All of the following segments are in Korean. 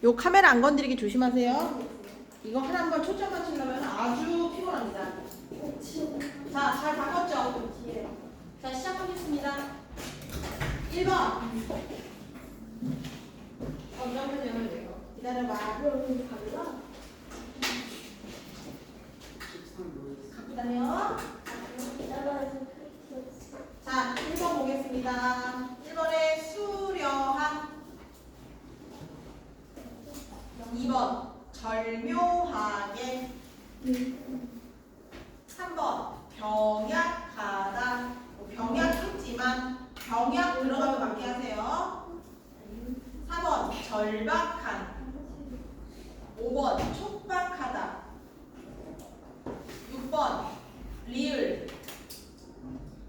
요 카메라 안 건드리게 조심하세요. 이거 하나만 초점 맞추려면 아주 피곤합니다. 자, 잘 바꿨죠? 자, 시작하겠습니다. 1번. 기다려봐. 기다려. 자, 1번 보겠습니다. 1번에 수려한. 2번 절묘하게. 3번 병약하다. 병약했지만 병약 들어가면 맞게 하세요. 4번 절박한. 5번 촉박하다. 6번 리을.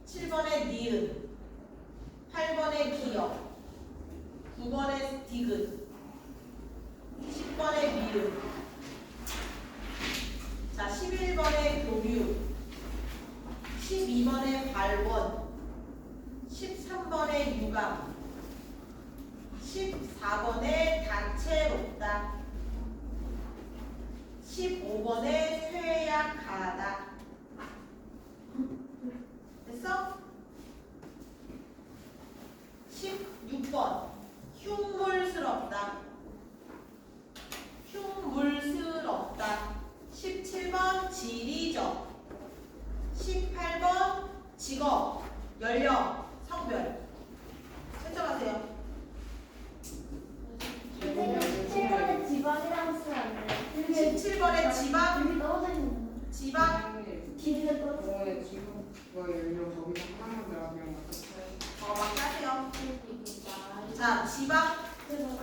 7번에 니은. 8번에 기역. 9번에 디귿. 10번에 미음. 자, 11번에 교류. 12번에 발원. 13번에 유감. 14번에 다채롭다. 15번에 쇠약하다. 됐어? 16번 흉물스럽다. 흉물스럽다. 17번 지리적. 18번 직업, 연령, 성별. 채점하세요. 17번에 지방이라고 쓰면 안 돼. 17번에 지방, 여기 떨어져 있는 지방. 길이가 떨어져. 지금 그거 연령 거기서 하나만 들어가면 맞게 하세요. 자, 지방,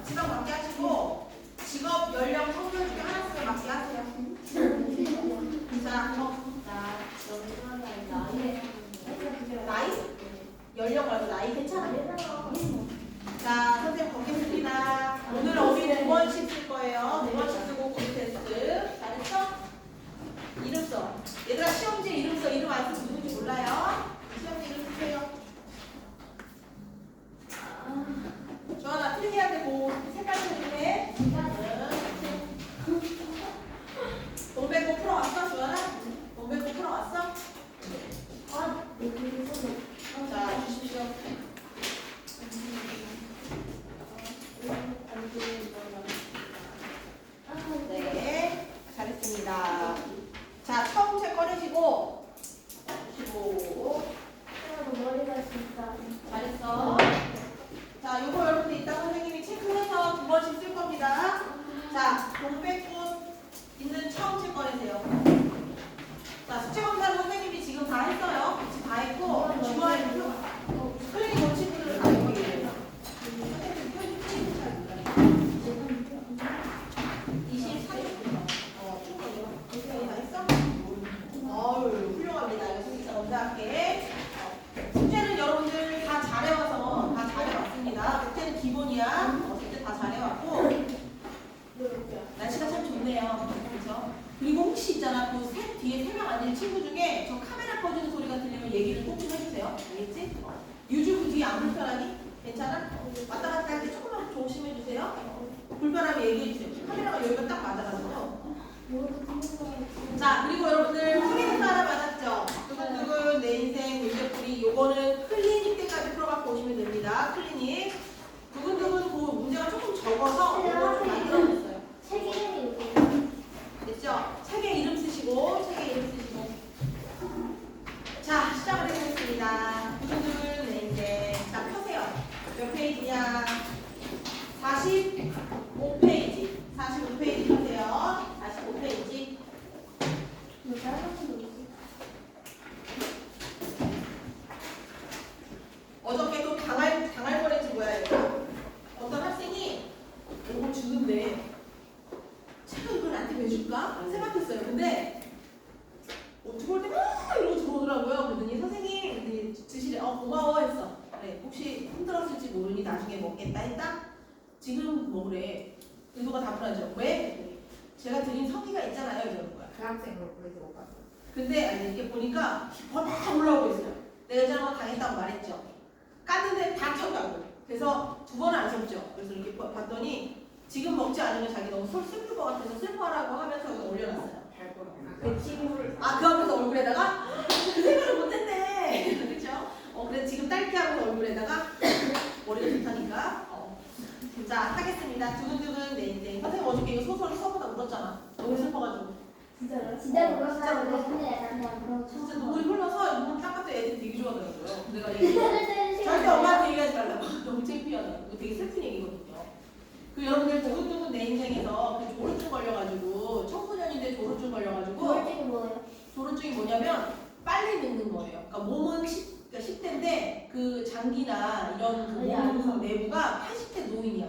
지방 맞게 하시고 직업, 연령, 성별 중에 하나 쓰면 맞게 하세요. 자, 나이? 연령 말고 나이 괜찮아? 자, 선생님 걷겠습니다. 오늘 어휘 2번씩 쓸 거예요. 2번씩 쓰고 구리 테스트. 잘했어? 이름 써. 얘들아, 시험지에 이름 써. 이름 안 쓰면 누군지 몰라요. 시험지 이름 쓰세요. 조아나, 틀리한테 뭐 색깔 틀리네. 동백꽃 풀어왔어, 조아나? 동백꽃 풀어왔어? 자, 주십시오. 네, 잘했습니다. 자, 처음 책 꺼내시고, 보시고, 머리가 진짜. 잘했어. 자, 요거 여러분들 이따 선생님이 체크해서 2번씩 쓸 겁니다. 자, 동백꽃 있는 처음 책 꺼내세요. 자, 숙제 검사는 선생님이 지금 다 했어요. 지금 다 했고, 주말에 클리닉 온 친구들은 다 했고, 선생님 클리닉 잘 몰라요. 24년. 충분히 다 했어? 어유 훌륭합니다. 이거 진짜 검사할게. 숙제는 여러분들 다 잘해와서 다 잘해왔습니다. 숙제는 기본이야. 숙제 다 잘해왔고. 날씨가 참 좋네요. 그렇죠? 그리고 혹시 있잖아, 그 뒤에 3명 앉은 친구 중에 저 카메라 꺼지는 소리가 들리면 얘기를 꼭 좀 해주세요. 알겠지? 유주 그 뒤에 안 불편하니? 괜찮아? 왔다 갔다 할 때 조금만 조심해주세요. 불편하면 얘기해주세요. 카메라가 여기가 딱 맞아가지고. 자, 그리고 여러분들 프린트 하나 받았죠? 두근두근 내 인생 문제풀이. 요거는 클리닉 때까지 풀어갖고 오시면 됩니다. 클리닉. 두근두근 그 문제가 조금 적어서 요거 좀 만들어냈어요. 책 이름이 됐죠? 책에 이름 쓰시고, 책에 이름 쓰시고. 자, 시작을 해보겠습니다. 두근두근 내 인생. 자, 펴세요. 몇 페이지냐? 45페이지. 45페이지 펴세요. 45페이지. 어저께 또 당할 뻔했지 뭐야 이거. 어떤 학생이 이거 주는데 제가 이걸 나한테 왜 줄까? 생각했어요. 근데 들어올 때 막 이러고 들어오더라고요. 그러더니 선생님 주시래. 고마워 했어. 그래, 혹시 힘들었을지 모르니 나중에 먹겠다 했다? 지금 먹으래. 의도가 다 불안하죠. 왜? 제가 드린 성의가 있잖아요. 이러는 거야. 그 학생으로 그래서 못 갔어. 근데 아니 이렇게 보니까 막 올라오고 있어요. 내가 저런 거 당했다고 말했죠. 깠는데 다 켰다고. 그래서 2번은 안 섰죠. 그래서 이렇게 봤더니 지금 먹지 않으면 자기 너무 슬플 것 같아서 슬퍼하라고 하면서 이거 올려놨어요. 그 친구를 아, 그 앞에서 얼굴에다가 그 생각을 못했네. 그렇죠? 그래서 지금 딸기하고 얼굴에다가 머리가 좋다니까. 자, 하겠습니다. 두근두근 내 인생. 선생님 어저께 이거 소설 써보다 울었잖아. 너무 슬퍼가지고. 진짜 진짜 그렇다고 그렇다. 근데 약간 그냥 그런 거 진짜 처음 눈물이 흘러서 눈물 닦았더니 애들이 되게 좋아하더라고요. 내가 봐. 얘기 절대 절대 엄마한테 얘기하지 말라고. 너무 창피하다. 이거 되게 슬픈 얘기거든요. 그 여러분들 두근두근 내 인생에서 그 조루증 걸려가지고 청소년인데 조루증 걸려가지고 그럴지도 뭐예요? 조루증이 뭐냐면 빨리 늙는 거예요. 그러니까 몸은 10대인데 그 장기나 이런 그 몸 내부가 80대 노인이야.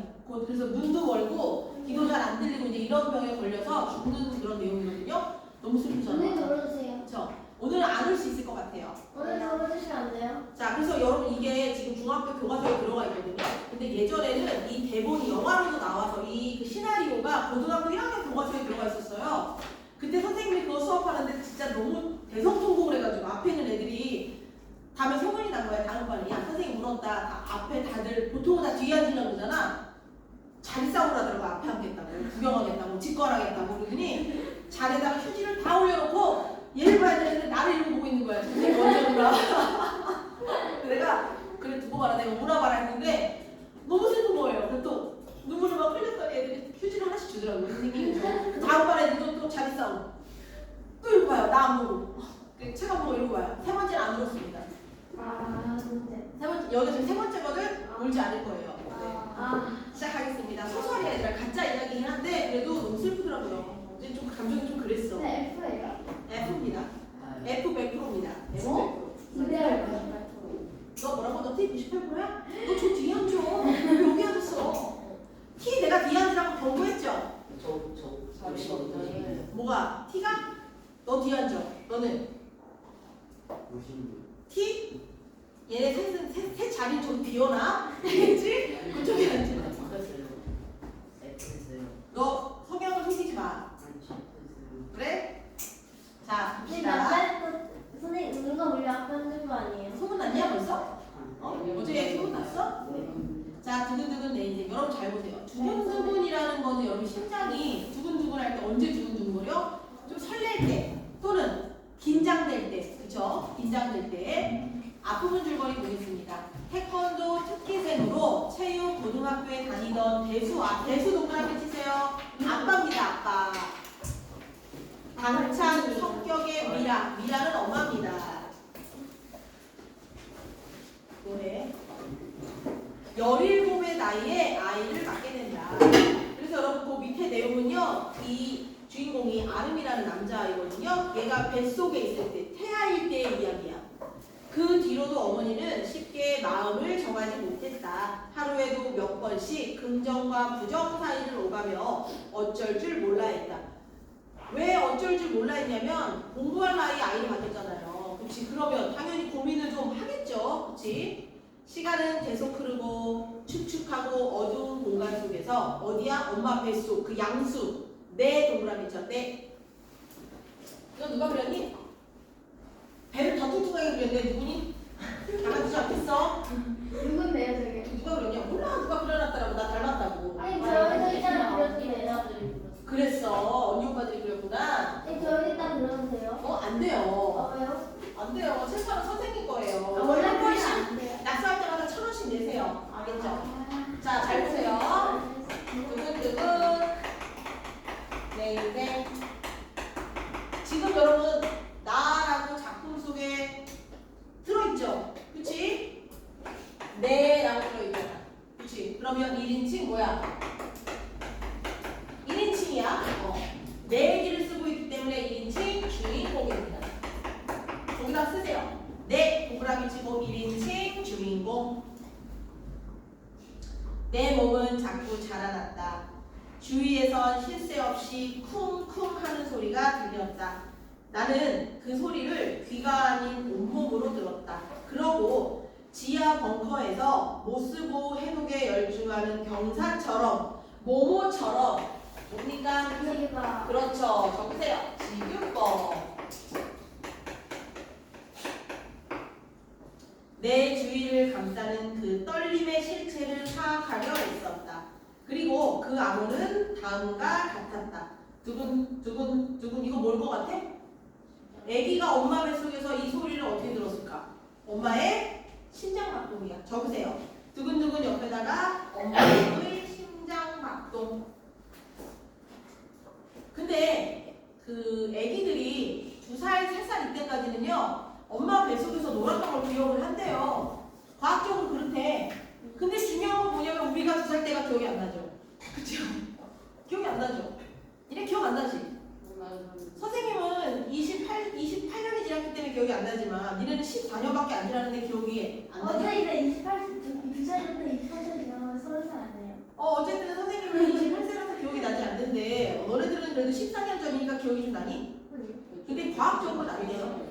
그래서 눈도 멀고 귀도 잘 안 들리고 이제 이런 병에 걸려서 죽는 그런 내용이거든요. 너무 오늘 슬프잖아요. 들어주세요. 그렇죠? 오늘은 안 올 수 있을 것 같아요. 오늘 들어주시면 안 돼요? 자, 그래서 여러분 이게 지금 중학교 교과서에 들어가 있거든요. 근데 예전에는 이 대본이 영화로도 나와서 이 그 시나리오가 고등학교 1학년 교과서에 들어가 있었어요. 그때 선생님이 그거 수업하는데 진짜 너무 대성통곡을 해가지고 앞에 있는 애들이 다음에 소문이 난 거야. 다음 반에 야 선생님 울었다. 다 앞에 다들 보통은 다 뒤에 앉으려고 그러잖아. 자리 싸움을 하더라고. 앞에 앉겠다고 구경하겠다고 직관하겠다고 그러더니 자리에다가 휴지를 다 올려놓고 얘를 봐야 되는데 나를 이러고 보고 있는 거야. 선생님 먼저 울어. 내가 그래 두고 봐라 내가 울어봐라 했는데 너무 슬픈 거예요. 그래서 또 눈물을 막 흘렸더니 애들이 휴지를 하나씩 주더라고요. 선생님이. 그 다음 반 애들도 또 자리 싸움. 또 이러고 봐요. 나 안 보고. 책 안 보고 이러고 봐요. 세 번째는 안 울었습니다. 아, 근데. 세 번째, 여기가 지금 세 번째거든? 울지 않을 거예요. 네. 아, 시작하겠습니다. 소설이 아니라 가짜 이야기긴 한데 그래도 너무 슬프더라고요. 이제 좀 감정이 좀 그랬어. 근데 F예요? F입니다. F 100%입니다. F 100%. 어? 이대로. 너 뭐라고? 너 T 98%야? 너 저 뒤에 앉아. 왜 여기 앉았어? T 내가 뒤에 앉으라고 경고했죠? 뭐가? T가? 너 뒤에 앉아. 너는? T? 얘네 셋 자리 좀 비워놔. 알겠지? 그쪽에 앉아. 너 성향을 속이지 마. 그래? 자, 근데 봅시다. 남자는 선생님 누가 우리 아빠 흔든 거 아니에요? 소문 났냐 벌써? 어제 소문 났어? 자, 두근두근 내 인생. 여러분 잘 보세요. 두근두근이라는 거는 여러분 심장이 두근두근 할 때 언제 두근두근거려? 좀 설렐 때 또는 긴장될 때, 그쵸? 긴장될 때 아픔은 줄거리 보겠습니다. 태권도 특기생으로 체육 고등학교에 다니던 대수 동그라미 치세요. 아빠입니다, 아빠. 당찬 성격의 미라는 엄마입니다. 뭐해? 17의 나이에 아이를 갖게 된다. 그래서 여러분 그 밑에 내용은요. 이 주인공이 아름이라는 남자아이거든요. 얘가 뱃속에 있을 때 태아일 때의 이야기야. 그 뒤로도 어머니는 쉽게 마음을 정하지 못했다. 하루에도 몇 번씩 긍정과 부정 사이를 오가며 어쩔 줄 몰라 했다. 왜 어쩔 줄 몰라 했냐면 공부할 나이에 아이를 가졌잖아요. 그치? 그러면 당연히 고민을 좀 하겠죠. 그치? 시간은 계속 흐르고 축축하고 어두운 공간 속에서 어디야? 엄마 뱃속 그 양수 내 동그라미 있죠? 내. 이거 누가 그렸니? 배를 더 뚱뚱하게 그렸는데 누구니? 닮아주지 않겠어? 누군데요, 저게? 누가 그렸냐? 몰라 누가 그려놨더라고. 나 닮았다고. 아니, 저희도 일단 그렸는데요. 그랬어. 언니 오빠들이 그렸구나. 아니, 저희도 일단 그렸는데요. 안 돼요. 왜요? 안 돼요. 최소한 선생님 거예요. 아, 원래 한 번씩 그냥 낙서할 때마다 1,000원씩 내세요. 알겠죠? 아, 자, 잘 보세요. 두근두근 내 인생. 지금 여러분 나라고 작품 속에 들어있죠? 그치? 네라고 들어있잖아. 그치? 그러면 1인칭 뭐야? 1인칭이야. 내 얘기를 쓰고 있기 때문에 1인칭 주인공입니다. 거기다 쓰세요. 내 동그라미 치고 1인칭 주인공. 내 몸은 자꾸 자라났다. 주위에선 쉴 새 없이 쿵쿵 하는 소리가 들렸다. 나는 그 소리를 귀가 아닌 온몸으로 들었다. 그러고 지하 벙커에서 못쓰고 해독에 열중하는 경사처럼 모모처럼 뭡니까? 저기가 그렇죠. 적으세요. 지금껏 내 주위를 감싸는 그 떨림의 실체를 파악하려 했었다. 그리고 그 암호는 다음과 같았다. 두근 이거 뭘 것 같아? 아기가 엄마 뱃속에서 이 소리를 어떻게 들었을까? 엄마의 심장박동이야. 적으세요. 두근두근 옆에다가 엄마의 심장박동. 근데 그 아기들이 2살, 3살 이때까지는요 엄마 뱃속에서 놀았던 걸 기억을 한대요. 과학적으로 그렇대. 근데 중요한 건 뭐냐면 우리가 2살 때가 기억이 안 나죠. 그쵸? 기억이 안 나죠? 이래 기억 안 나지? 선생님은 28년이 지났기 때문에 기억이 안 나지만 니네는 14년밖에 안 지났는데 기억이 안 나지? 어차피 2살부터 28살이면 30살 아니에요? 어쨌든 선생님은 28세라서 기억이 나지 않는데 너네들은 그래도 14년 전이니까 기억이 좀 나니? 근데 과학적으로는 안 돼요.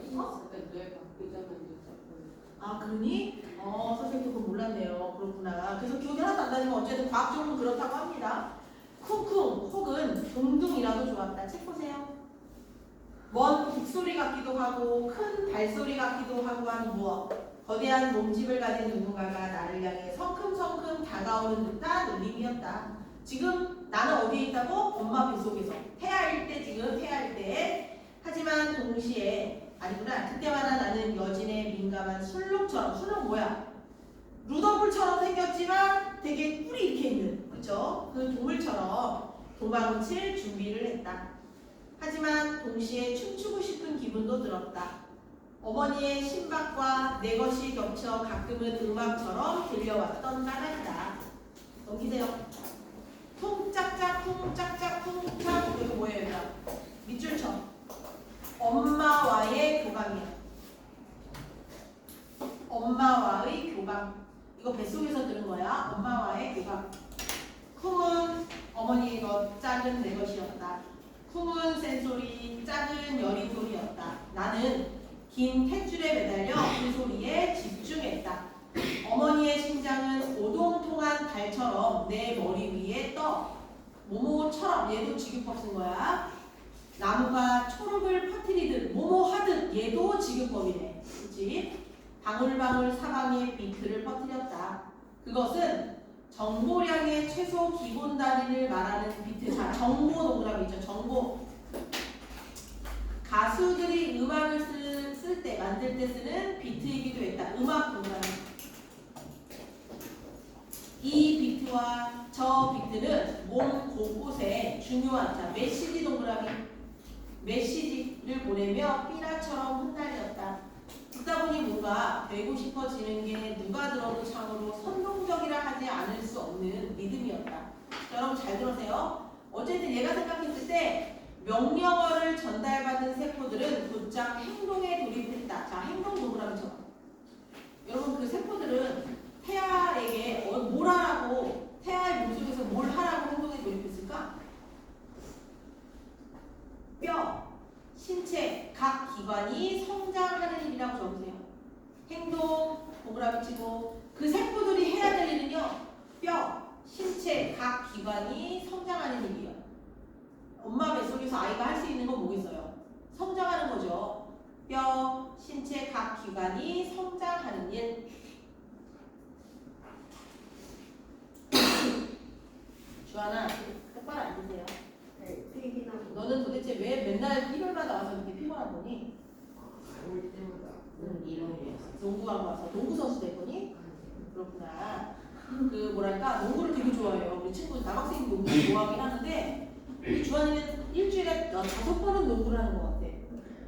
아 그러니? 선생님도 그건 몰랐네요. 그렇구나. 그래서 기억이 하나도 안 나지만 어쨌든 과학적으로는 그렇다고 합니다. 쿵쿵 혹은 둥둥이라도 좋았다. 책 보세요. 먼 북소리 같기도 하고 큰 발소리 같기도 하고 한 무엇. 거대한 몸집을 가진 누군가가 나를 향해 성큼성큼 다가오는 듯한 울림이었다. 지금 나는 어디에 있다고? 엄마 뱃속에서. 태아일 때 지금 태아일 때. 하지만 동시에 아니구나. 그때마다 나는 여진의 민감한 술록처럼. 술록 뭐야? 루더불처럼 생겼지만 되게 뿔이 이렇게 있는. 그쵸? 그 동물처럼 도망칠 준비를 했다. 하지만 동시에 춤추고 싶은 기분도 들었다. 어머니의 신박과 내 것이 겹쳐 가끔은 음악처럼 들려왔던 까닭이다. 넘기세요. 쿵짝짝 쿵짝짝 쿵짝. 이거 뭐예요? 얘들아? 밑줄 쳐. 엄마와의 교감이야. 엄마와의 교감. 이거 뱃속에서 들은 거야. 엄마와의 교감. 쿵은 어머니의 것, 짝은 내 것이었다. 쿵은 센소리, 짝은 여린 소리였다. 나는 긴 탯줄에 매달려 그 소리에 집중했다. 어머니의 심장은 오동통한 달처럼 내 머리 위에 떠. 모모처럼. 얘도 지규법 쓴 거야. 나무가 초록을 퍼뜨리듯 모모하듯. 얘도 지규법이네. 그치? 방울방울 사방에 비트를 퍼뜨렸다. 그것은 정보량의 최소 기본 단위를 말하는 비트. 자, 정보 동그라미 있죠. 정보. 가수들이 음악을 쓸 때, 만들 때 쓰는 비트이기도 했다. 음악 동그라미. 이 비트와 저 비트는 몸 곳곳에 중요한, 자, 메시지 동그라미. 메시지를 보내며 삐라처럼 흩날렸다. 듣다 보니 뭔가 되고 싶어지는 게 누가 들어도 참으로 선동적이라 하지 않을 수 없는 리듬이었다. 자, 여러분 잘 들으세요. 어쨌든 얘가 생각했을 때 명령어를 전달받은 세포들은 곧장 행동에 돌입했다. 자, 행동 동그라미 쳐. 여러분 그 세포들은 태아에게 뭘 하라고, 태아의 몸속에서 뭘 하라고 행동에 돌입했을까? 뼈, 신체, 각 기관이 성장하는 일이라고 적으세요. 행동, 동그라미 치고. 그 세포들이 해야 될 일은요. 뼈, 신체, 각 기관이 성장하는 일이에요. 엄마 뱃속에서 아이가 할 수 있는 건 뭐겠어요? 성장하는 거죠. 뼈, 신체, 각 기관이 성장하는 일. 주하나, 똑바로 앉으세요. 너는 도대체 왜 맨날 일요일마다 와서 이렇게 피곤한 거니? 농구하고 와서 농구 선수 될 거니? 그렇구나. 그 뭐랄까 농구를 되게 좋아해요. 우리 친구 남학생이 농구를 좋아하긴 하는데 우리 주한이는 일주일에 5번은 농구를 하는 것 같아.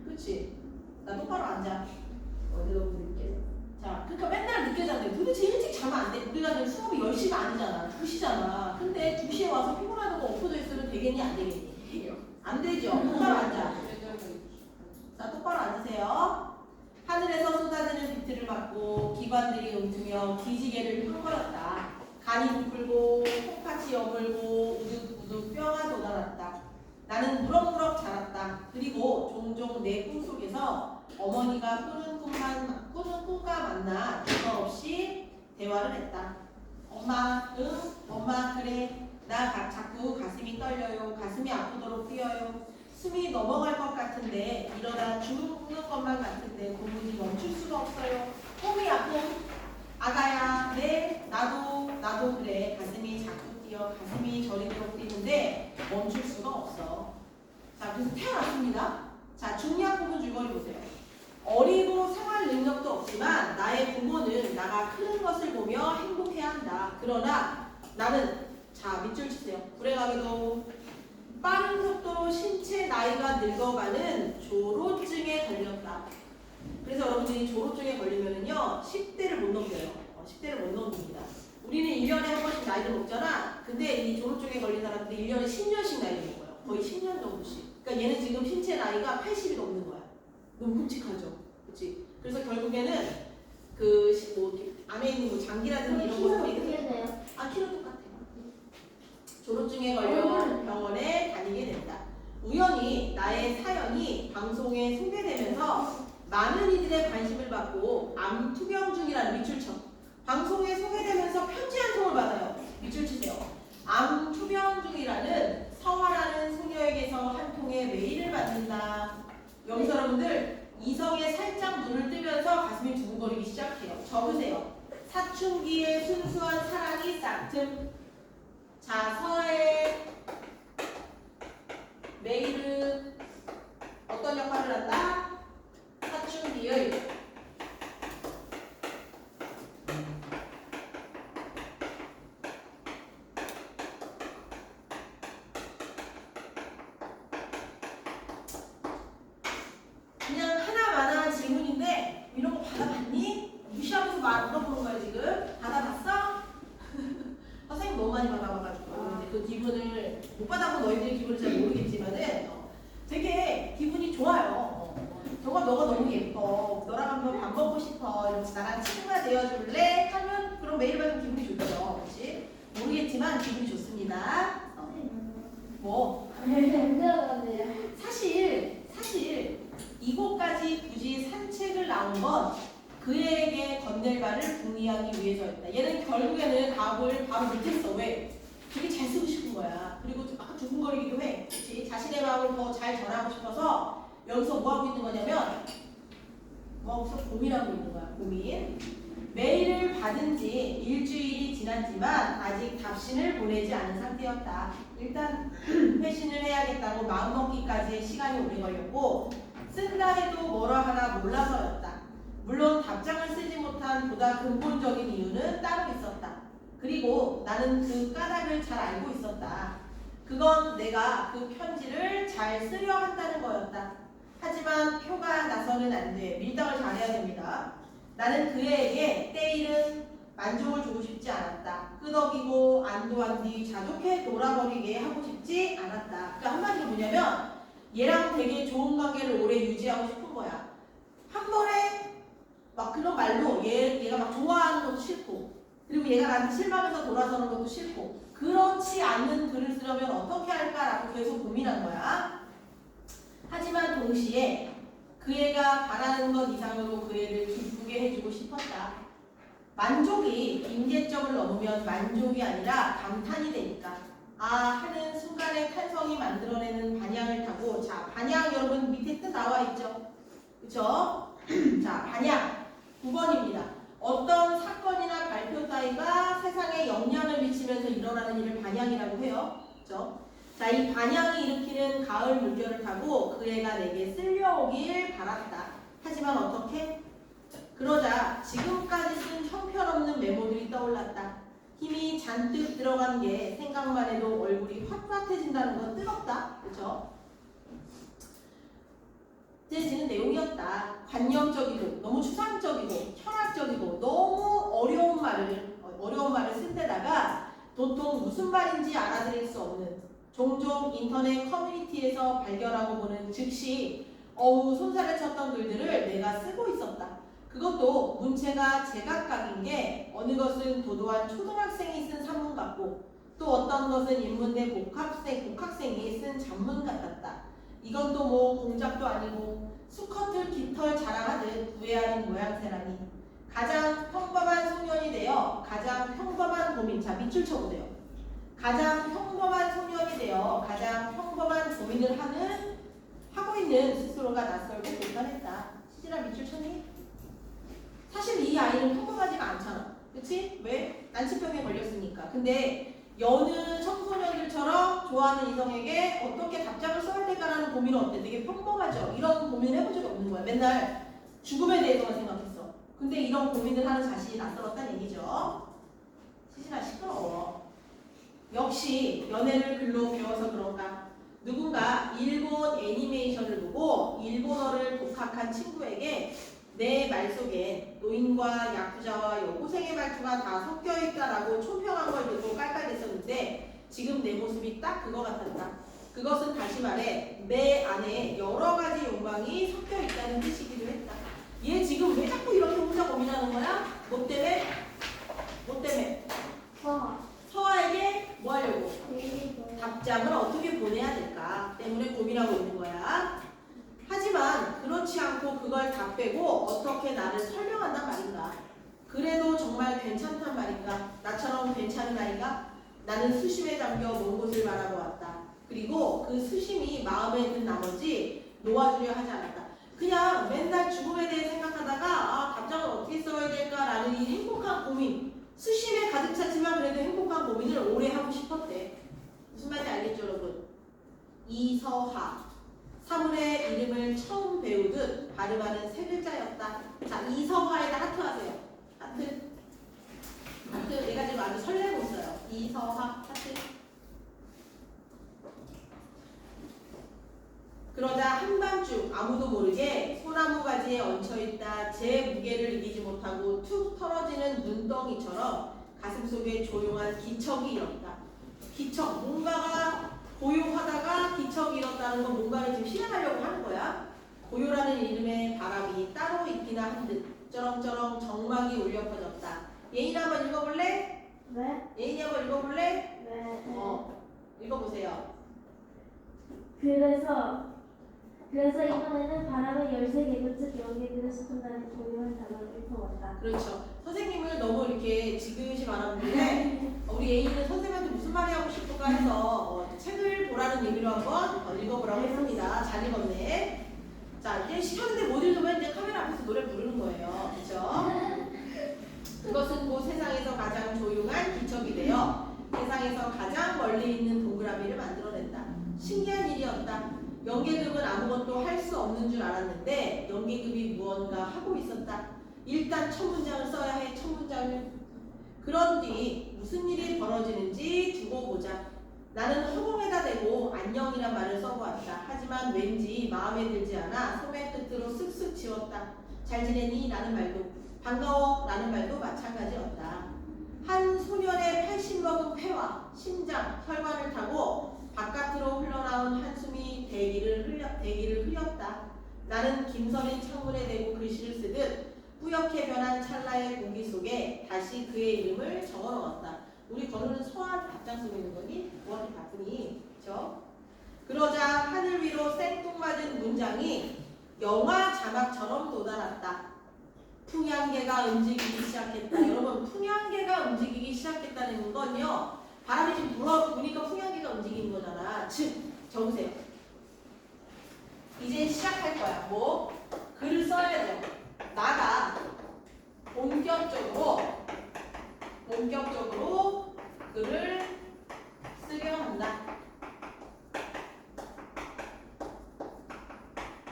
그렇지? 나 똑바로 앉아. 자, 그러니까 맨날 늦게 자는데 도대체 일찍 자면 안 돼. 우리가 지금 수업이 10시가 아니잖아. 2시잖아. 근데 2시에 와서 피곤하다고 엎어져 있으면 되겠니? 안 되겠니? 안 되죠. 똑바로 앉아. 자, 똑바로 앉으세요. 하늘에서 쏟아지는 비트를 맞고 기관들이 움트며 기지개를 흥거렸다. 간이 부풀고 콩팥이 여물고 우두우두 뼈가 돋아났다. 나는 무럭무럭 자랐다. 그리고 종종 내 꿈속에서 어머니가 꾸는 꿈과 만나 대화 없이 대화를 했다. 엄마, 응? 엄마, 그래. 나 자꾸 가슴이 떨려요. 가슴이 아프도록 뛰어요. 숨이 넘어갈 것 같은데 이러다 죽는 것만 같은데 도무지 멈출 수가 없어요. 몸이 아픔. 아가야, 네, 나도 그래. 가슴이 자꾸 드디어 가슴이 저리도록 뛰는데 멈출 수가 없어. 자, 그래서 태어났습니다. 자, 중요한 부분 줄거리 보세요. 어리고 생활 능력도 없지만 나의 부모는 나가 크는 것을 보며 행복해야 한다. 그러나 나는, 자, 밑줄 치세요. 불행하게도 빠른 속도로 신체 나이가 늙어가는 조로증에 걸렸다. 그래서 여러분들이 조로증에 걸리면은요 10대를 못 넘겨요. 10대를 못 넘깁니다. 우리는 1년에 한 번씩 나이를 먹잖아. 근데 이 조로증에 걸린 사람들이 1년에 10년씩 나이를 먹어요. 거의 10년 정도씩. 그러니까 얘는 지금 신체 나이가 80이 넘는 거야. 너무 끔찍하죠. 그렇지? 그래서 결국에는 안에 있는 뭐 장기라든지 이런 키는 것들이 어떻게 돼요? 키는 똑같아요. 조로증에 걸려 병원에 다니게 된다. 우연히 나의 사연이 방송에 소개되면서 많은 이들의 관심을 받고 암 투병 중이라는 밑줄 쳐. 방송에 소개되면서 편지 한 통을 받아요. 밑줄 치세요. 암 투병 중이라는 서화라는 소녀에게서 한 통의 메일을 받는다. 여기서 여러분들 이성에 살짝 눈을 뜨면서 가슴이 두근거리기 시작해요. 적으세요. 사춘기의 순수한 사랑이 싹튼. 자, 서화의 메일은 어떤 역할을 한다? 사춘기의 그냥 하나마나한 질문인데 이런 거 받아봤니? 무시하면서 물어보는 거야 지금. 받아봤어? 선생님 너무 많이 받아봐가지고 이제 그 기분을 못 받아본 너희들의 기분을 잘 모르겠지만은 되게 기분이 좋아요. 정말 너가 너무 예뻐. 너랑 한번 밥 먹고 싶어. 이러면서 나랑 친구가 되어줄래? 하면 그럼 매일 받으면 기분이 좋죠. 그렇지? 모르겠지만 기분이 좋습니다. 뭐? 사실 이곳까지 굳이 산책을 나온 건 그에게 건넬바를 궁리하기 위해서였다. 얘는 결국에는 답을 바로 못했어. 왜? 되게 잘 쓰고 싶은 거야. 그리고 막 두근거리기도 해. 그치? 자신의 마음을 더 잘 전하고 싶어서 여기서 뭐 하고 있는 거냐면 고민하고 있는 거야. 고민. 메일을 받은 지 일주일이 지났지만 아직 답신을 보내지 않은 상태였다. 일단 회신을 해야겠다고 마음먹기까지 시간이 오래 걸렸고 쓴다 해도 뭐라 하나 몰라서였다. 물론 답장을 쓰지 못한 보다 근본적인 이유는 따로 있었다. 그리고 나는 그 까닭을 잘 알고 있었다. 그건 내가 그 편지를 잘 쓰려 한다는 거였다. 하지만 표가 나서는 안 돼. 밀당을 잘해야 됩니다. 나는 그에게 때일은 만족을 주고 싶지 않았다. 끄덕이고 안도한 뒤 자족해 놀아버리게 하고 싶지 않았다. 그러니까 한마디로 뭐냐면 얘랑 되게 좋은 관계를 오래 유지하고 싶은 거야. 한 번에 막 그런 말로 얘가 막 좋아하는 것도 싫고 그리고 얘가 나한테 실망해서 돌아서는 것도 싫고 그렇지 않는 글을 쓰려면 어떻게 할까라고 계속 고민한 거야. 하지만 동시에 그 애가 바라는 것 이상으로 그 애를 기쁘게 해주고 싶었다. 만족이 임계점을 넘으면 만족이 아니라 감탄이 되니까 하는 순간에 탄성이 만들어내는 반향을 타고 자 반향 여러분 밑에 뜻 나와 있죠? 그쵸? 자 반향 9번입니다. 어떤 사건이나 발표 따위가 세상에 영향을 미치면서 일어나는 일을 반향이라고 해요. 그쵸? 자, 이 반향이 일으키는 가을 물결을 타고 그 애가 내게 쓸려오길 바랐다. 하지만 어떻게? 그러자 지금까지 쓴 형편없는 메모들이 떠올랐다. 힘이 잔뜩 들어간 게 생각만 해도 얼굴이 빳빳해진다는 건 뜨겁다. 그쵸? 지는 내용이었다. 관념적이고 너무 추상적이고 철학적이고 너무 어려운 말을 쓴 데다가 도통 무슨 말인지 알아들을 수 없는 종종 인터넷 커뮤니티에서 발견하고 보는 즉시 손살을 쳤던 글들을 내가 쓰고 있었다. 그것도 문체가 제각각인 게 어느 것은 도도한 초등학생이 쓴 산문 같고 또 어떤 것은 인문대 복학생이 쓴 잡문 같았다. 이건 또 뭐 공작도 아니고 수컷을 깃털 자랑하듯 구애하는 모양새라니. 가장 평범한 소년이 되어 가장 평범한 고민. 자 밑줄 쳐보세요. 가장 평범한 소년이 되어 가장 평범한 고민을 하고 있는 스스로가 낯설고 불편했다. 시진아 밑줄 쳤니? 사실 이 아이는 평범하지가 않잖아. 그치? 왜? 난치병에 걸렸으니까. 근데 여느 청소년들처럼 좋아하는 이성에게 어떻게 답장을 써야 될까라는 고민은 어때? 되게 평범하죠? 이런 고민을 해본 적이 없는 거야. 맨날 죽음에 대해서만 생각했어. 근데 이런 고민을 하는 자신이 낯설었다는 얘기죠. 시진아 시끄러워. 역시 연애를 글로 배워서 그런가. 누군가 일본 애니메이션을 보고 일본어를 독학한 친구에게 내 말 속에 노인과 야쿠자와 여고생의 말투가 다 섞여 있다라고 총평한 걸 듣고 깔깔댔었는데 지금 내 모습이 딱 그거 같았다. 그것은 다시 말해 내 안에 여러 가지 욕망이 섞여 있다는 뜻이기도 했다. 얘 지금 왜 자꾸 이렇게 혼자 고민하는 거야? 뭐 때문에? 뭐 때문에? 서아에게 뭐 하려고? 답장을 어떻게 보내야 될까 때문에 고민하고 있는 거야. 하지만 그렇지 않고 그걸 다 빼고 어떻게 나를 설명한단 말인가? 그래도 정말 괜찮단 말인가? 나처럼 괜찮은 아이가? 나는 수심에 잠겨 먼 곳을 바라보았다. 그리고 그 수심이 마음에 든 나머지 놓아주려 하지 않았다. 그냥 맨날 죽음에 대해 생각하다가 답장을 어떻게 써야 될까라는 이 행복한 고민, 수심에 가득 찼지만 그래도 행복한 고민을 오래 하고 싶었대. 무슨 말인지 알겠죠, 여러분? 이서하. 사물의 이름을 처음 배우듯 발음하는 세 글자였다. 자, 이서하에다 하트 하세요. 하트. 하트. 얘가 지금 아주 설레고 있어요. 이서하. 하트. 그러자 한밤중 아무도 모르게 소나무 가지에 얹혀있다 제 무게를 이기지 못하고 툭 털어지는 눈덩이처럼 가슴속에 조용한 기척이 일었다. 기척. 뭔가가 고요하다가 기척이 일었다는 건 뭔가를 지금 실행하려고 하는 거야. 고요라는 이름의 바람이 따로 있기나 한 듯 쩌렁쩌렁 정막이 울려 퍼졌다. 예인이 한번 읽어볼래? 네? 예인이 한번 읽어볼래? 네. 읽어보세요. 그래서 이번에는 바람의 13개구 즉 연계들을 수준다는 고요한 단어를 읊어왔다. 그렇죠. 선생님을 너무 이렇게 지그시 말하는데 우리 예인이는 선생님한테 무슨 말이 하고 싶을까 해서 책을 보라는 의미로 한번 읽어보라고 했습니다. 잘 읽었네. 자, 이제 시켰는데 못 읽으면 이제 카메라 앞에서 노래 부르는 거예요. 그렇죠? 그것은 곧 세상에서 가장 조용한 기척이 되어 세상에서 가장 멀리 있는 동그라미를 만들어낸다. 신기한 일이었다. 연계급은 아무것도 할 수 없는 줄 알았는데 연계급이 무언가 하고 있었다. 일단 첫 문장을 써야 해. 첫 문장을. 그런 뒤 무슨 일이 벌어지는지 두고 보자. 나는 허공에다 대고 안녕이란 말을 써보았다. 하지만 왠지 마음에 들지 않아 소매 끝으로 쓱쓱 지웠다. 잘 지내니? 라는 말도 반가워? 라는 말도 마찬가지였다. 한 소년의 80 먹은 폐와 심장, 혈관을 타고 바깥으로 흘러나온 한숨이 대기를 흘렸다. 나는 김선인 창문에 대고 글씨를 쓰듯 뿌옇게 변한 찰나의 공기 속에 다시 그의 이름을 적어넣었다. 우리 건우는 서한테 답장 쓰고 있는 거니? 뭐하니 바쁘니? 그쵸? 그러자 하늘 위로 생뚱맞은 문장이 영화 자막처럼 돋아났다. 풍향계가 움직이기 시작했다. 여러분, 풍향계가 움직이기 시작했다는 건요, 바람이 지금 불어보니까 풍향계가 움직이는 거잖아. 즉, 적으세요. 이제 시작할 거야. 뭐? 글을 써야죠. 나가 본격적으로 글을 쓰려 한다.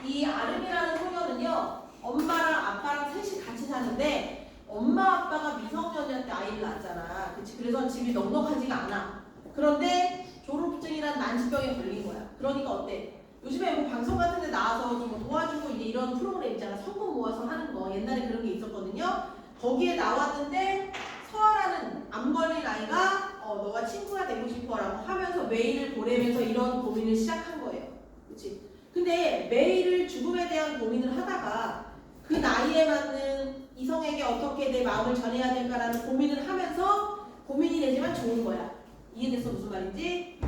이 아름이라는 소녀는요, 엄마랑 아빠랑 셋이 같이 사는데 엄마 아빠가 미성년자 때 아이를 낳았잖아. 그치? 그래서 집이 넉넉하지가 않아. 그런데 졸업증이란 난치병에 걸린 거야. 그러니까 어때? 요즘에 뭐 방송 같은 데 나와서 좀 도와주고 이제 이런 프로그램 있잖아. 성금 모아서 하는 거. 옛날에 그런 게 있었거든요. 거기에 나왔는데 서아라는 암 걸린 아이가 너가 친구가 되고 싶어 라고 하면서 메일을 보내면서 이런 고민을 시작한 거예요. 그치? 근데 메일을 죽음에 대한 고민을 하다가 그 나이에 맞는 이성에게 어떻게 내 마음을 전해야 될까라는 고민을 하면서 고민이 되지만 좋은 거야. 이해됐어? 무슨 말인지?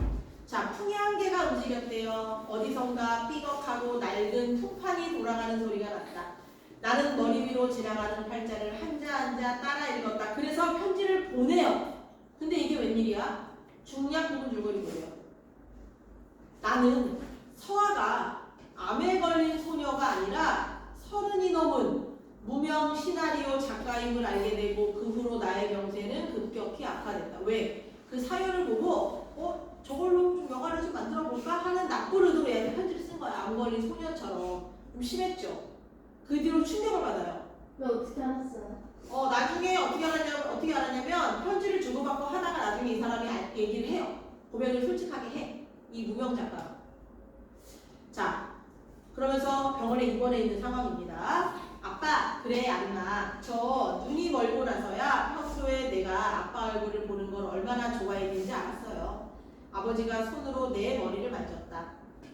자, 풍향계가 움직였대요. 어디선가 삐걱하고 낡은 풍판이 돌아가는 소리가 났다. 나는 머리 위로 지나가는 팔자를 한자 따라 읽었다. 그래서 편지를 보내요. 근데 이게 웬일이야? 중약 부분 줄거리고요. 나는 서아가 암에 걸린 소녀가 아니라 30이 넘은 무명 시나리오 작가임을 알게 되고 그 후로 나의 명세는 급격히 악화됐다. 왜? 그 그 사연을 보고 저걸로 좀 영화를 좀 만들어 볼까 하는 나쁜 의도로 얘한테 편지를 쓴 거야. 암 걸린 소녀처럼. 좀 심했죠. 그 뒤로 충격을 받아요. 왜 어떻게 알았어요? 나중에 어떻게 알았냐면 편지를 주고받고 하다가 나중에 이 사람이 얘기를 해요. 고백을 솔직하게 해. 이 무명 작가가. 자, 그러면서 병원에 입원해 있는 상황입니다. 아빠, 그래 아름아. 저 눈이 멀고 나서야 평소에 내가 아빠 얼굴을 보는 걸 얼마나 좋아했는지 알았어요. 아버지가 손으로 내 머리를 만졌다.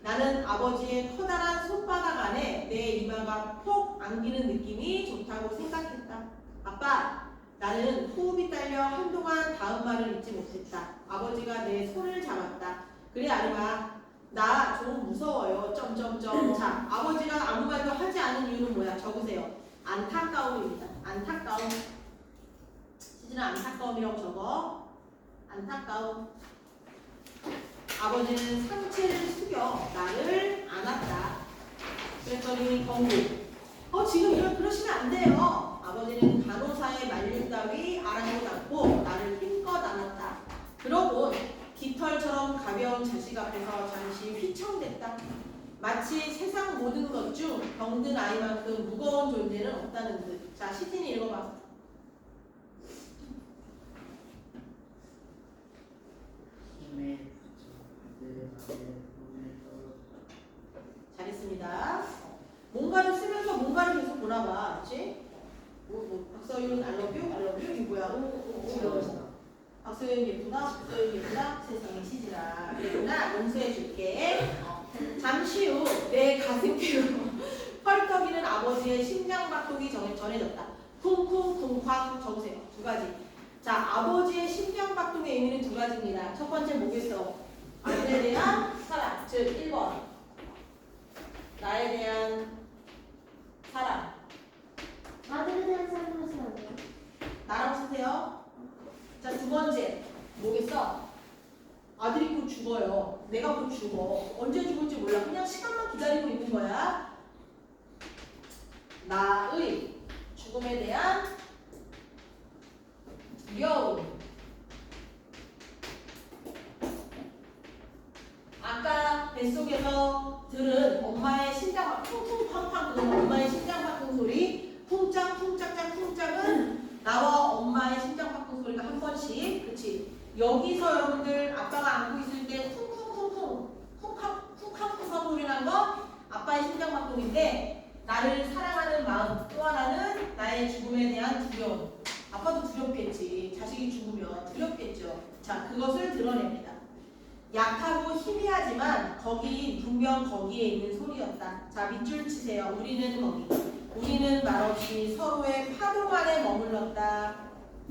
나는 아버지의 커다란 손바닥 안에 내 이마가 폭 안기는 느낌이 좋다고 생각했다. 아빠, 나는 호흡이 딸려 한동안 다음 말을 잊지 못했다. 아버지가 내 손을 잡았다. 그래 아름아, 나 좀 무서워요. 점점점. 자, 아버지가 아무 말도 하지 않은 이유는 뭐야? 적으세요. 안타까움입니다. 안타까움. 시즌은 안타까움이라고 적어. 안타까움. 아버지는 상체를 숙여 나를 안았다. 그랬더니 경고. 지금 이런 그러시면 안 돼요. 아버지는 간호사의 말림 따위 아랑곳 않고 나를 힘껏 안았다. 그러곤 깃털처럼 가벼운 자식 앞에서 잠시 휘청댔다. 마치 세상 모든 것 중 병든 아이만큼 무거운 존재는 없다는 듯. 자, 시진이 읽어봐. 잘했습니다. 뭔가를 쓰면서 뭔가를 계속 보나봐. 그치? 박서윤 알러뷰? 이거 뭐야? 박서윤 예쁘다? 세상에 시지라. 그랬구나. 용서해줄게. 잠시 후 내 가슴께로 펄떡이는 아버지의 심장박동이 전해졌다. 쿵쿵쿵쾅. 적으세요. 두 가지. 자, 아버지의 심장박동의 의미는 두 가지입니다. 첫 번째 뭐겠어? 아들에 대한 사랑. 즉 1번 나에 대한 사랑. 아들에 대한 사랑을 하시면 안 돼요? 나랑 쓰세요. 자, 두 번째 뭐겠어? 아들이 곧 죽어요. 내가 곧 죽어. 언제 죽을지 몰라. 그냥 시간만 기다리고 있는 거야. 나의 죽음에 대한 두려움. 아까 뱃속에서 들은 엄마의 심장 쿵쿵쾅쾅 그건 엄마의 심장박동 소리. 쿵짝쿵짝짝 쿵짝은 나와 엄마의 심장박동 소리가 한 번씩. 그치? 여기서 여러분들 아빠가 안고 있을 때 쿵쿵쿵쿵 쿵쾅쿵쾅 소리 난 거 아빠의 심장박동인데, 나를 사랑하는 마음, 또 하나는 나의 죽음에 대한 두려움. 아빠도 두렵겠지. 자식이 죽으면 두렵겠죠. 자, 그것을 드러냅니다. 약하고 희미하지만 분명 거기에 있는 소리였다. 자, 밑줄 치세요. 우리는 거기. 우리는 말없이 서로의 파동 안에 머물렀다.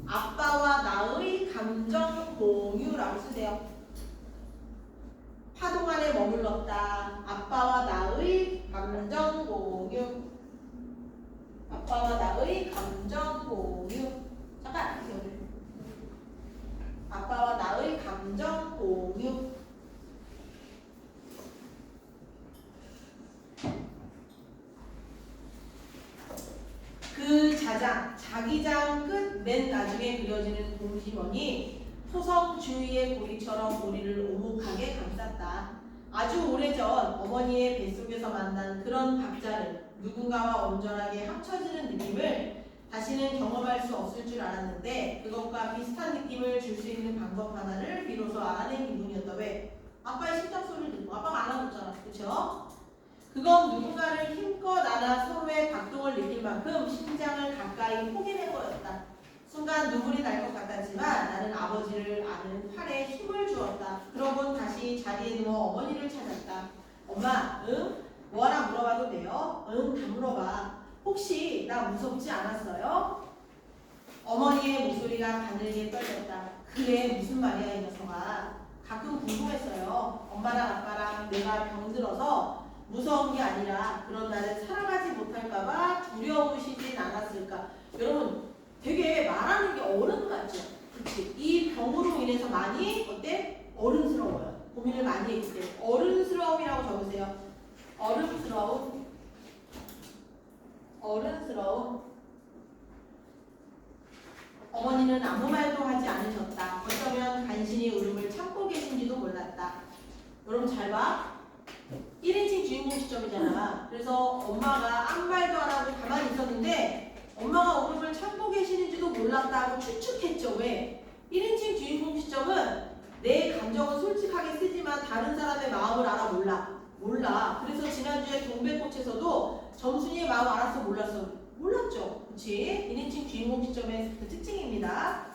아빠와 나의 감정 공유라고 쓰세요. 파동 안에 머물렀다. 아빠와 나의 감정 공유. 아빠와 나의 감정 공유. 잠깐 여기. 아빠와 나의 감정 공유. 그 자기장 끝 맨 나중에 그려지는 동심원이 토성 주위의 고리처럼 우리를 오목하게 감쌌다. 아주 오래전 어머니의 뱃속에서 만난 그런 박자를 누군가와 온전하게 합쳐지는 느낌을 다시는 경험할 수 없을 줄 알았는데, 그것과 비슷한 느낌을 줄 수 있는 방법 하나를 비로소 알아낸 기분이었다. 왜? 아빠의 심장 소리를 듣고 아빠가 안아줬잖아. 그쵸? 그건 누군가를 힘껏 안아 서로의 박동을 느낄 만큼 심장을 가까이 포기된 거였다. 순간 눈물이 날 것 같았지만 나는 아버지를 아는 팔에 힘을 주었다. 그러곤 다시 자리에 누워 어머니를 찾았다. 엄마, 응? 뭐 하나 물어봐도 돼요? 응, 다 물어봐. 혹시 나 무섭지 않았어요? 어머니의 목소리가 가늘게 떨렸다. 그래, 무슨 말이야 이 녀석아. 가끔 궁금했어요. 엄마랑 아빠랑 내가 병들어서 무서운 게 아니라 그런 나를 사랑하지 못할까봐 두려우시진 않았을까. 여러분, 되게 말하는 게 어른 같죠? 그치? 이 병으로 인해서 많이 어때? 어른스러워요. 고민을 많이 했기 때문에. 어른스러움이라고 적으세요. 어른스러움. 어머니는 아무 말도 하지 않으셨다. 어쩌면 있지만 간신히 울음을 참고 계신지도 몰랐다. 여러분 잘 봐. 1인칭 주인공 시점이잖아. 그래서 엄마가 아무 말도 안 하고 가만히 있었는데 엄마가 울음을 참고 계시는지도 몰랐다고 추측했죠. 왜? 1인칭 주인공 시점은 내 감정은 솔직하게 쓰지만 다른 사람의 마음을 알아 몰라. 그래서 지난주에 동백꽃에서도 점순이의 마음 알았어 몰랐어? 몰랐죠. 그치? 1인칭 주인공 시점의 그 특징입니다.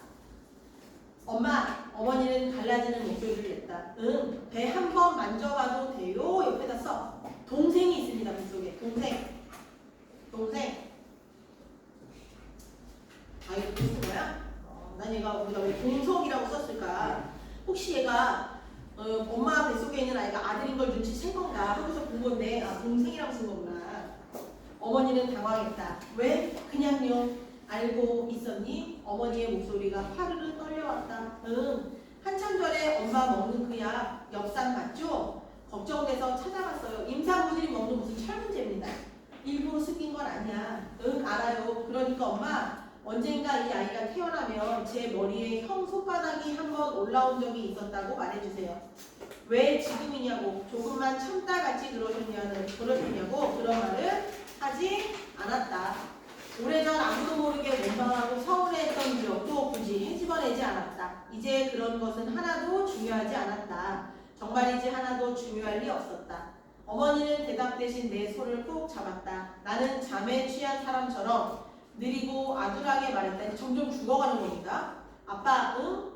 어머니는 갈라지는 목소리를 냈다. 응, 배 한 번 만져봐도 돼요? 옆에다 써. 동생이 있습니다. 그 속에. 동생. 아, 이거 무슨 거야? 난 얘가 우리가 왜 동성이라고 썼을까? 혹시 얘가 엄마 뱃속에 있는 아이가 아들인 걸 눈치챈 건가 하고서 본 건데 동생이라고 쓴 거구나. 어머니는 당황했다. 왜? 그냥요. 알고 있었니? 어머니의 목소리가 파르르 떨려왔다. 한참 전에 엄마 먹는 그 약 엽산 맞죠? 걱정돼서 찾아봤어요. 임산부들이 먹는 무슨 철분제입니다. 일부러 숨긴 건 아니야. 알아요. 그러니까 엄마 언젠가 이 아이가 태어나면 제 머리에 형 손바닥이 한번 올라온 적이 있었다고 말해주세요. 왜 지금이냐고 조금만 참다 같이 그러셨냐고 그런 말을 하지 않았다. 오래전 아무도 모르게 원망하고 서운해했던 기억도 굳이 헤집어내지 않았다. 이제 그런 것은 하나도 중요하지 않았다. 정말이지 하나도 중요할 리 없었다. 어머니는 대답 대신 내 손을 꼭 잡았다. 나는 잠에 취한 사람처럼 느리고 아둔하게 말했다. 이제 점점 죽어가는 겁니다. 아빠, 응?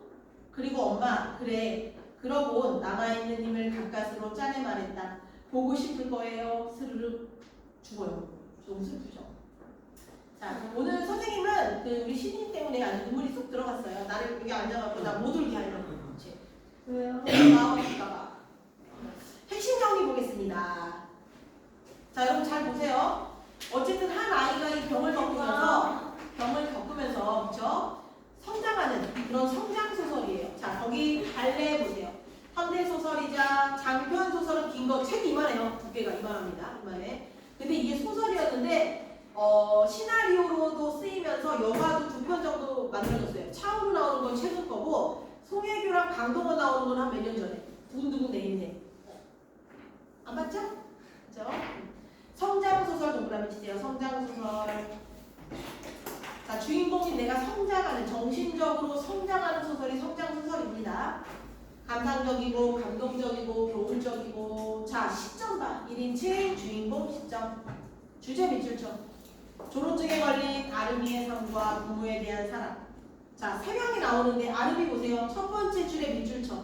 그리고 엄마, 그래. 그러고 남아있는 힘을 가까스로 짜내 말했다. 보고 싶을 거예요. 스르륵 죽어요. 너무 슬프죠? 자, 오늘 선생님은 그 우리 시인 때문에 아주 눈물이 쏙 들어갔어요. 나를 여기 앉아갖고 나 못 울게 하려고. 그렇지? 왜요? 나와볼까봐. 핵심 정리 보겠습니다. 자, 여러분 잘 보세요. 어쨌든 한 아이가 이 병을 겪으면서 그쵸? 성장하는 그런 성장 소설이에요. 자, 거기 발레 보세요. 현대 소설이자 장편 소설은 긴 거 책이 이만해요. 두께가 이만합니다. 이만해. 근데 이게 소설이었는데 시나리오로도 쓰이면서 영화도 2편 정도 만들어졌어요. 차우로 나오는 건 최근 거고 송혜교랑 강동원 나오는 건 한 몇 년 전에. 두근두근 내 인생. 안 봤죠? 그죠? 성장소설 동그라미 치세요. 성장소설. 자, 주인공인 내가 성장하는, 정신적으로 성장하는 소설이 성장소설입니다. 감상적이고 감동적이고 교훈적이고. 자, 시점 봐. 1인칭 주인공 시점. 주제 밑줄쳐. 조론증에 걸린 아름이의 삶과 부모에 대한 사랑. 자, 3명이 나오는데 아름이 보세요. 첫 번째 줄에 밑줄쳐.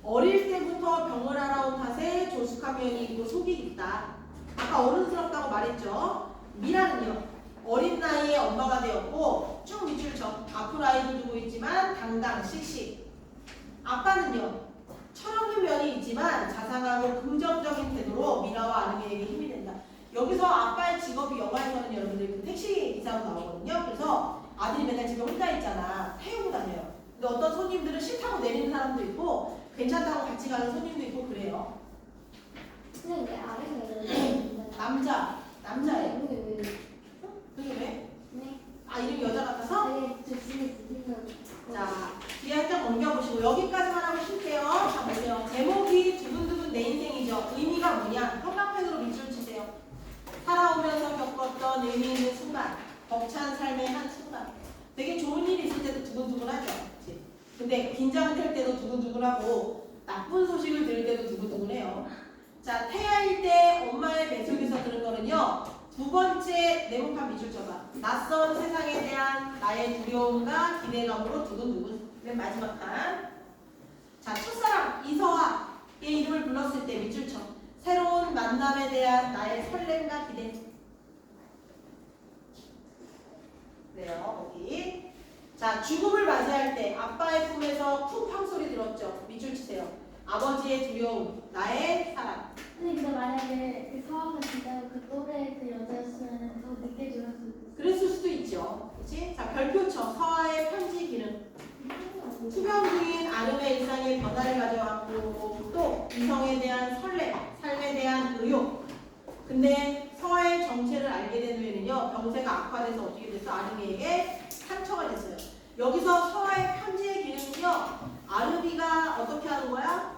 어릴 때부터 병을 알아온 탓에 조숙한 면이 있고 속이 깊다. 아까 어른스럽다고 말했죠. 미라는요. 어린 나이에 엄마가 되었고 쭉 밑줄쳐. 앞으로 아이를 두고 있지만 당당 씩씩. 아빠는요. 철없는 면이 있지만 자상하고 긍정적인 태도로 미라와 아름이에게 힘이 된다. 여기서 아빠의 직업이 영화에서는 여러분들 그 택시 기사로 나오거든요. 그래서 아들이 맨날 집에 혼자 있잖아. 태우고 다녀요. 근데 어떤 손님들은 싫다고 내리는 사람도 있고 괜찮다고 같이 가는 손님도 있고 그래요. 근데 왜 아래가 남자예요. 왜? 그게 왜? 네. 아, 이름이 여자 같아서? 네, 주시는 자, 뒤에 살짝 넘겨보시고 여기까지만 하고 쉴게요. 자, 보세요. 제목이 두근두근 내 인생이죠. 의미가 뭐냐? 형광펜으로 밑줄 치세요. 살아오면서 겪었던 의미 있는 순간, 벅찬 삶의 한 순간. 되게 좋은 일이 있을 때도 두근두근하죠. 그치? 근데 긴장될 때도 두근두근하고 나쁜 소식을 들을 때도 두근두근해요. 자, 태아일 때 엄마의 뱃속에서 들은 거는요. 2번째 네모판 밑줄 쳐봐. 낯선 세상에 대한 나의 두려움과 기대감으로 두근두근. 맨 마지막 판. 자, 첫사랑 이서아의 이름을 불렀을 때 밑줄 쳐. 새로운 만남에 대한 나의 설렘과 기대. 그래요, 거기. 자, 죽음을 맞이할 때 아빠의 품에서 쿵팡 소리 들었죠. 밑줄 치세요. 아버지의 두려움, 나의 사랑. 근데 만약에 그 서아가 진짜 그 또래 그 여자였으면 더 늦게 죽었을 수도 있어. 그랬을 수도 있죠. 그치? 자, 별표 쳐. 서아의 편지 기능. 투병 중인 아름의 일상에 변화를 가져왔고 또 이성에 대한 설렘, 삶에 대한 의욕. 근데 서아의 정체를 알게 된 후에는요. 병세가 악화돼서 어떻게 됐어? 아름이에게 상처가 됐어요. 여기서 서아의 편지의 기능은요. 아르비가 어떻게 하는 거야?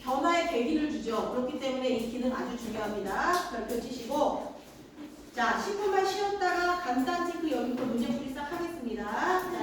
변화의 계기를 주죠. 그렇기 때문에 이 기능 아주 중요합니다. 별표 치시고 자 10분만 쉬었다가 간단 체크 여기부터 문제 풀이 시작하겠습니다. 자,